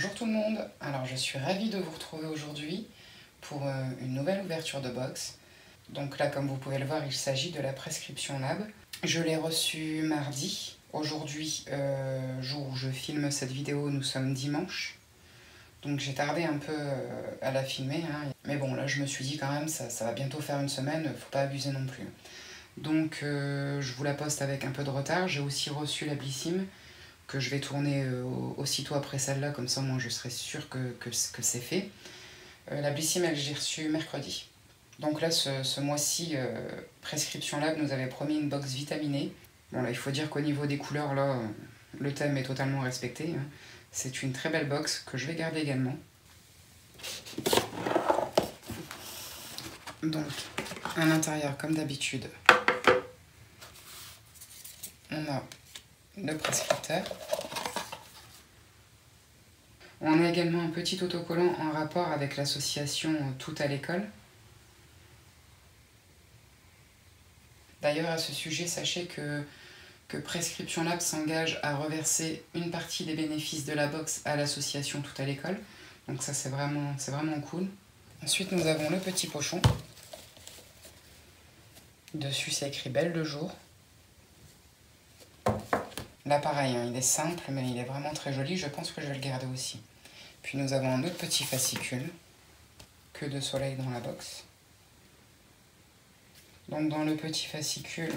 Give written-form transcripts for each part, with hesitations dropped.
Bonjour tout le monde, alors je suis ravie de vous retrouver aujourd'hui pour une nouvelle ouverture de box. Donc là, comme vous pouvez le voir, il s'agit de la Prescription Lab. Je l'ai reçue mardi. Aujourd'hui, jour où je filme cette vidéo, nous sommes dimanche. Donc j'ai tardé un peu à la filmer, hein. Mais bon, là je me suis dit quand même, ça va bientôt faire une semaine, faut pas abuser non plus. Donc je vous la poste avec un peu de retard. J'ai aussi reçu la Blissim, que je vais tourner aussitôt après celle-là, comme ça moi je serai sûre que c'est fait. La Blissim, elle, j'ai reçu mercredi. Donc là, ce mois-ci, Prescription Lab nous avait promis une box vitaminée. Bon là, il faut dire qu'au niveau des couleurs, là, le thème est totalement respecté, hein. C'est une très belle box que je vais garder également. Donc, à l'intérieur, comme d'habitude, on a le prescripteur. On a également un petit autocollant en rapport avec l'association Tout à l'école. D'ailleurs, à ce sujet, sachez que Prescription Lab s'engage à reverser une partie des bénéfices de la box à l'association Tout à l'école. Donc ça, c'est vraiment cool. Ensuite, nous avons le petit pochon. Dessus, c'est écrit Belle de jour. Là, pareil, hein, il est simple, mais il est vraiment très joli. Je pense que je vais le garder aussi. Puis nous avons un autre petit fascicule. Que de soleil dans la box. Donc dans le petit fascicule,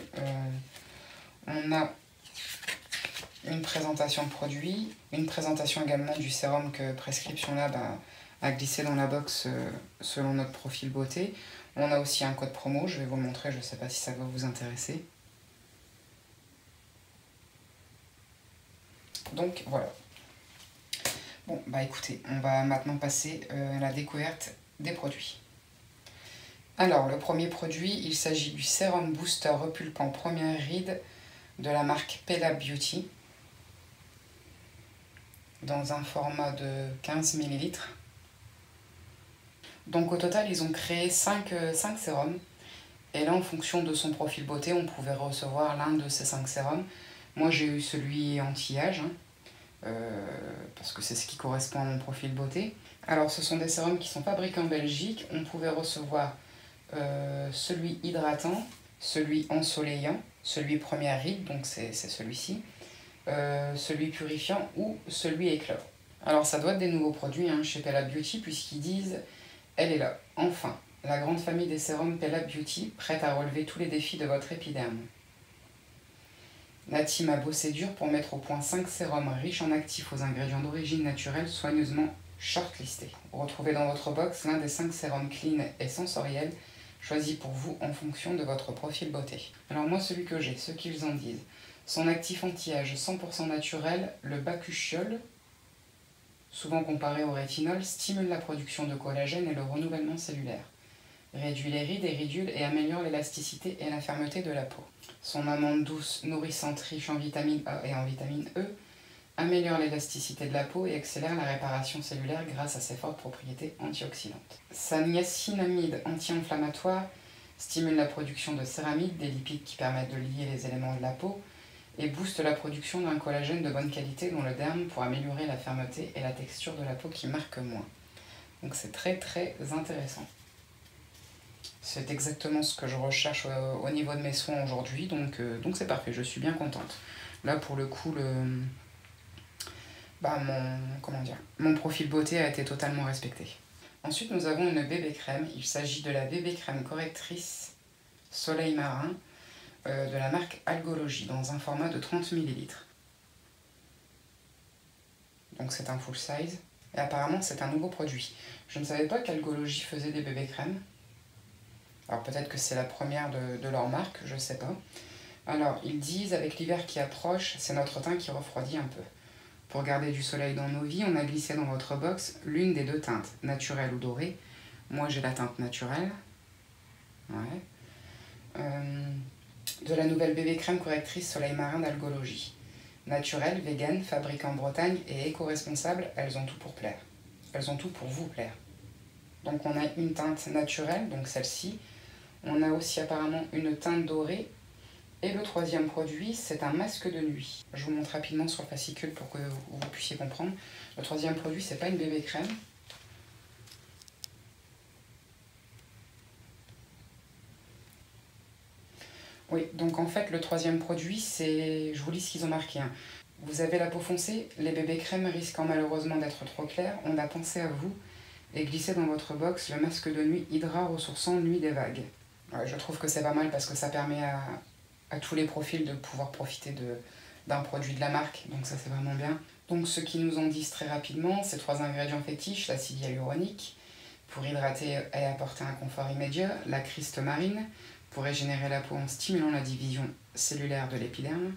on a une présentation de produit, une présentation également du sérum que Prescription Lab a glissé dans la box selon notre profil beauté. On a aussi un code promo, je vais vous le montrer, je ne sais pas si ça va vous intéresser. Donc voilà. Bon, bah écoutez, on va maintenant passer à la découverte des produits. Alors, le premier produit, il s'agit du sérum booster repulpant première ride de la marque Pella Beauty, dans un format de 15 ml. Donc au total, ils ont créé 5 sérums. Et là, en fonction de son profil beauté, on pouvait recevoir l'un de ces 5 sérums. Moi, j'ai eu celui anti-âge, hein, parce que c'est ce qui correspond à mon profil beauté. Alors, ce sont des sérums qui sont fabriqués en Belgique. On pouvait recevoir celui hydratant, celui ensoleillant, celui première ride, donc c'est celui-ci, celui purifiant ou celui éclat. Alors ça doit être des nouveaux produits, hein, chez Pella Beauty, puisqu'ils disent « Elle est là, enfin, la grande famille des sérums Pella Beauty, prête à relever tous les défis de votre épiderme. » La team a bossé dur pour mettre au point 5 sérums riches en actifs aux ingrédients d'origine naturelle soigneusement shortlistés. Retrouvez dans votre box l'un des 5 sérums clean et sensoriels choisis pour vous en fonction de votre profil beauté. Alors moi, celui que j'ai, ce qu'ils en disent. Son actif anti-âge 100% naturel, le bakuchiol, souvent comparé au rétinol, stimule la production de collagène et le renouvellement cellulaire. Réduit les rides et ridules et améliore l'élasticité et la fermeté de la peau. Son amande douce, nourrissante, riche en vitamine A et en vitamine E, améliore l'élasticité de la peau et accélère la réparation cellulaire grâce à ses fortes propriétés antioxydantes. Sa niacinamide anti-inflammatoire stimule la production de céramides, des lipides qui permettent de lier les éléments de la peau, et booste la production d'un collagène de bonne qualité dans le derme pour améliorer la fermeté et la texture de la peau qui marque moins. Donc c'est très intéressant. C'est exactement ce que je recherche au niveau de mes soins aujourd'hui, donc c'est parfait, je suis bien contente. Là pour le coup, mon profil beauté a été totalement respecté. Ensuite, nous avons une bébé crème. Il s'agit de la bébé crème correctrice Soleil Marin de la marque Algologie dans un format de 30 ml. Donc c'est un full size. Et apparemment, c'est un nouveau produit. Je ne savais pas qu'Algologie faisait des bébés crèmes. Alors peut-être que c'est la première de leur marque, je ne sais pas. Alors, ils disent, avec l'hiver qui approche, c'est notre teint qui refroidit un peu. Pour garder du soleil dans nos vies, on a glissé dans votre box l'une des 2 teintes, naturelle ou dorée. Moi, j'ai la teinte naturelle. Ouais. De la nouvelle bébé crème correctrice Soleil Marin d'Algologie. Naturelle, vegan, fabriquée en Bretagne et éco-responsable, elles ont tout pour plaire. Elles ont tout pour vous plaire. Donc on a une teinte naturelle, donc celle-ci. On a aussi apparemment une teinte dorée Et le troisième produit, c'est un masque de nuit. Je vous montre rapidement sur le fascicule pour que vous puissiez comprendre. Le troisième produit, c'est pas une bébé crème. Oui, donc en fait, le troisième produit, c'est... Je vous lis ce qu'ils ont marqué. Hein. Vous avez la peau foncée, les bébés crèmes risquant malheureusement d'être trop clairs, on a pensé à vous et glissé dans votre box le masque de nuit Hydra ressourçant Nuit des vagues. Ouais, je trouve que c'est pas mal parce que ça permet à tous les profils de pouvoir profiter d'un produit de la marque, donc ça c'est vraiment bien. Donc ce qu'ils nous en disent très rapidement, c'est 3 ingrédients fétiches, l'acide hyaluronique, pour hydrater et apporter un confort immédiat, la criste marine, pour régénérer la peau en stimulant la division cellulaire de l'épiderme,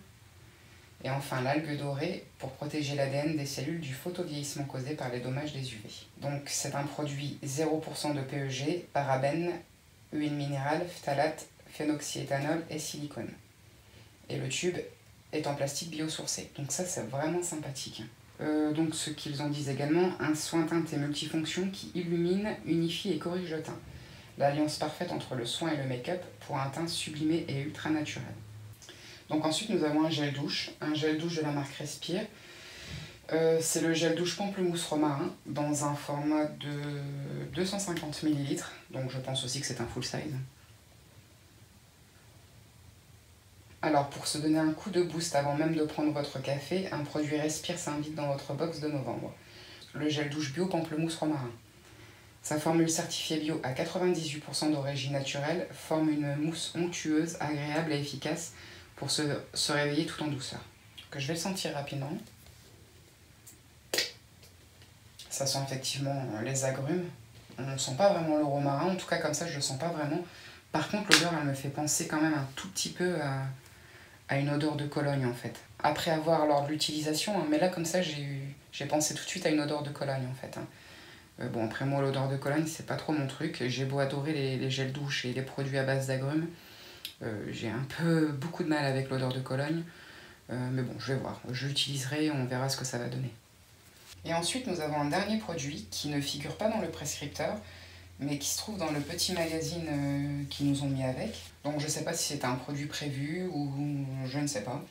et enfin l'algue dorée, pour protéger l'ADN des cellules du photovieillissement causé par les dommages des UV. Donc c'est un produit 0% de PEG, parabènes, huile minérale, phtalate, phénoxyéthanol et silicone. Et le tube est en plastique biosourcé. Donc ça, c'est vraiment sympathique. Donc ce qu'ils en disent également, un soin teinté multifonction qui illumine, unifie et corrige le teint. L'alliance parfaite entre le soin et le make-up pour un teint sublimé et ultra naturel. Donc ensuite, nous avons un gel douche de la marque Respire. C'est le gel douche pamplemousse romarin dans un format de 250 ml. Donc je pense aussi que c'est un full size. Alors pour se donner un coup de boost avant même de prendre votre café, un produit Respire s'invite dans votre box de novembre. Le gel douche bio pamplemousse romarin. Sa formule certifiée bio à 98% d'origine naturelle forme une mousse onctueuse, agréable et efficace pour se réveiller tout en douceur. Que je vais le sentir rapidement. Ça sent effectivement les agrumes. On ne sent pas vraiment le romarin, en tout cas comme ça je ne le sens pas vraiment. Par contre l'odeur elle me fait penser quand même un tout petit peu à une odeur de Cologne en fait. Après avoir lors de l'utilisation, hein, mais là comme ça j'ai pensé tout de suite à une odeur de Cologne en fait. Hein. Bon après moi l'odeur de Cologne c'est pas trop mon truc. J'ai beau adorer les gels douche et les produits à base d'agrumes. J'ai beaucoup de mal avec l'odeur de Cologne. Mais bon je vais voir, je l'utiliserai, on verra ce que ça va donner. Et ensuite, nous avons un dernier produit qui ne figure pas dans le prescripteur, mais qui se trouve dans le petit magazine qu'ils nous ont mis avec. Donc je ne sais pas si c'est un produit prévu ou je ne sais pas.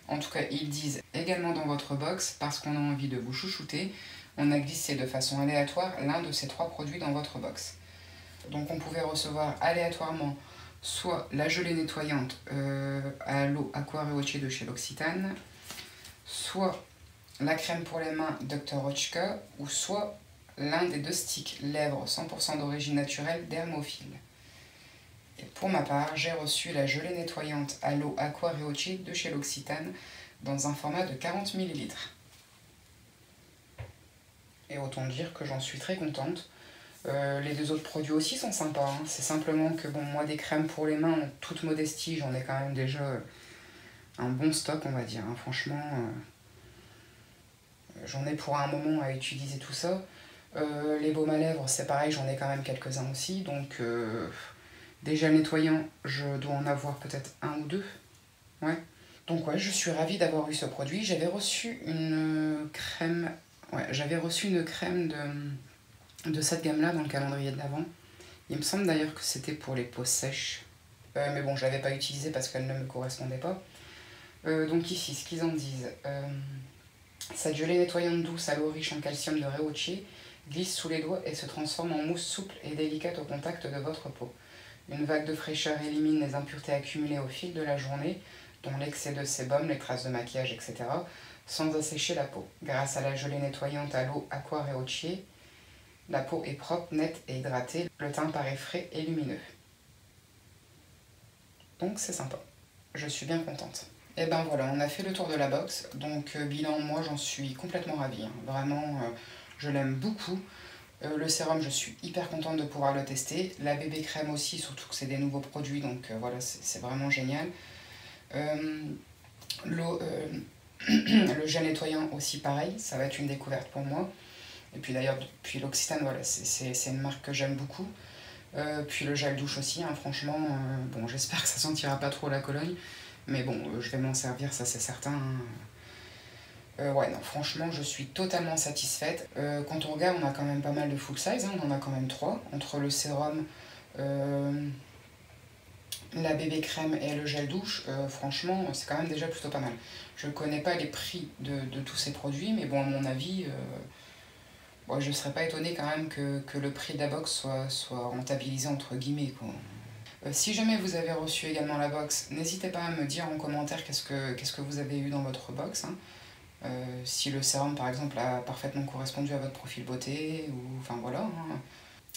En tout cas, ils disent également dans votre box, parce qu'on a envie de vous chouchouter, on a glissé de façon aléatoire l'un de ces 3 produits dans votre box. Donc on pouvait recevoir aléatoirement soit la gelée nettoyante à l'eau Aqua Reoche de chez L'Occitane, soit la crème pour les mains Dr. Ochka, ou soit l'un des 2 sticks lèvres 100% d'origine naturelle d'Hermophile. Et pour ma part, j'ai reçu la gelée nettoyante à l'eau Aqua Reoche de chez L'Occitane dans un format de 40 ml. Et autant dire que j'en suis très contente. Les 2 autres produits aussi sont sympas. Hein. C'est simplement que bon, moi des crèmes pour les mains, en toute modestie, j'en ai quand même déjà un bon stock, on va dire. Hein. Franchement... J'en ai pour un moment à utiliser tout ça. Les baumes à lèvres, c'est pareil, j'en ai quand même quelques-uns aussi. Donc, des gels nettoyants, je dois en avoir peut-être 1 ou 2. Ouais. Donc, ouais, je suis ravie d'avoir eu ce produit. J'avais reçu une crème. Ouais, j'avais reçu une crème de cette gamme-là dans le calendrier de l'Avent. Il me semble d'ailleurs que c'était pour les peaux sèches. Mais bon, je ne l'avais pas utilisée parce qu'elle ne me correspondait pas. Donc, ici, ce qu'ils en disent. Cette gelée nettoyante douce à l'eau riche en calcium de Reoche glisse sous les doigts et se transforme en mousse souple et délicate au contact de votre peau. Une vague de fraîcheur élimine les impuretés accumulées au fil de la journée, dont l'excès de sébum, les traces de maquillage, etc., sans assécher la peau. Grâce à la gelée nettoyante à l'eau Aqua Reoche, la peau est propre, nette et hydratée. Le teint paraît frais et lumineux. Donc c'est sympa. Je suis bien contente. Et ben voilà, on a fait le tour de la box, donc bilan, moi j'en suis complètement ravie, hein. Vraiment, je l'aime beaucoup. Le sérum, je suis hyper contente de pouvoir le tester. La bébé crème aussi, surtout que c'est des nouveaux produits, donc voilà, c'est vraiment génial. Le gel nettoyant aussi pareil, ça va être une découverte pour moi. Et puis d'ailleurs, puis l'Occitane, voilà, c'est une marque que j'aime beaucoup. Puis le gel douche aussi, hein, franchement, bon, j'espère que ça sentira pas trop la Cologne. Mais bon, je vais m'en servir, ça c'est certain. Ouais, non, franchement, je suis totalement satisfaite. Quand on regarde, on a quand même pas mal de full size, hein, on en a quand même 3. Entre le sérum, la bébé crème et le gel douche, franchement, c'est quand même déjà plutôt pas mal. Je connais pas les prix de tous ces produits, mais bon, à mon avis, bon, je serais pas étonnée quand même que le prix de la box soit rentabilisé entre guillemets, quoi. Si jamais vous avez reçu également la box, n'hésitez pas à me dire en commentaire qu'est-ce que vous avez eu dans votre box, hein. Si le sérum par exemple a parfaitement correspondu à votre profil beauté, ou enfin voilà, hein.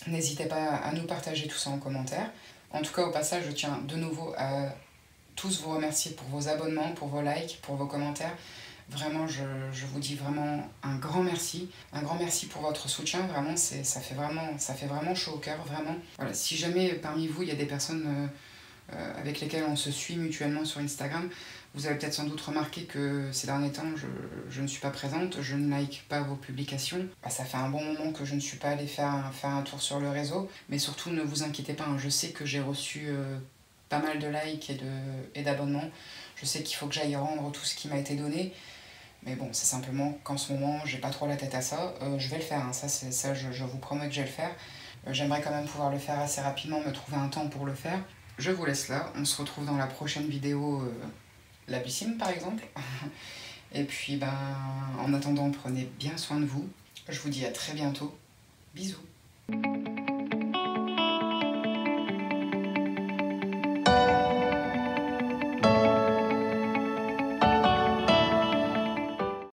N'hésitez pas à nous partager tout ça en commentaire. En tout cas, au passage, je tiens de nouveau à tous vous remercier pour vos abonnements, pour vos likes, pour vos commentaires. Vraiment, je vous dis vraiment un grand merci pour votre soutien. Vraiment, ça fait vraiment chaud au cœur, vraiment. Voilà, si jamais parmi vous, il y a des personnes avec lesquelles on se suit mutuellement sur Instagram, vous avez peut-être sans doute remarqué que ces derniers temps, je ne suis pas présente, je ne like pas vos publications. Bah, ça fait un bon moment que je ne suis pas allée faire un tour sur le réseau, mais surtout ne vous inquiétez pas, hein, je sais que j'ai reçu pas mal de likes et d'abonnements. Je sais qu'il faut que j'aille rendre tout ce qui m'a été donné, mais bon, c'est simplement qu'en ce moment, j'ai pas trop la tête à ça. Je vais le faire, hein, je vous promets que je vais le faire. J'aimerais quand même pouvoir le faire assez rapidement, me trouver un temps pour le faire. Je vous laisse là, on se retrouve dans la prochaine vidéo, la piscine par exemple. Et puis ben, en attendant, prenez bien soin de vous. Je vous dis à très bientôt. Bisous.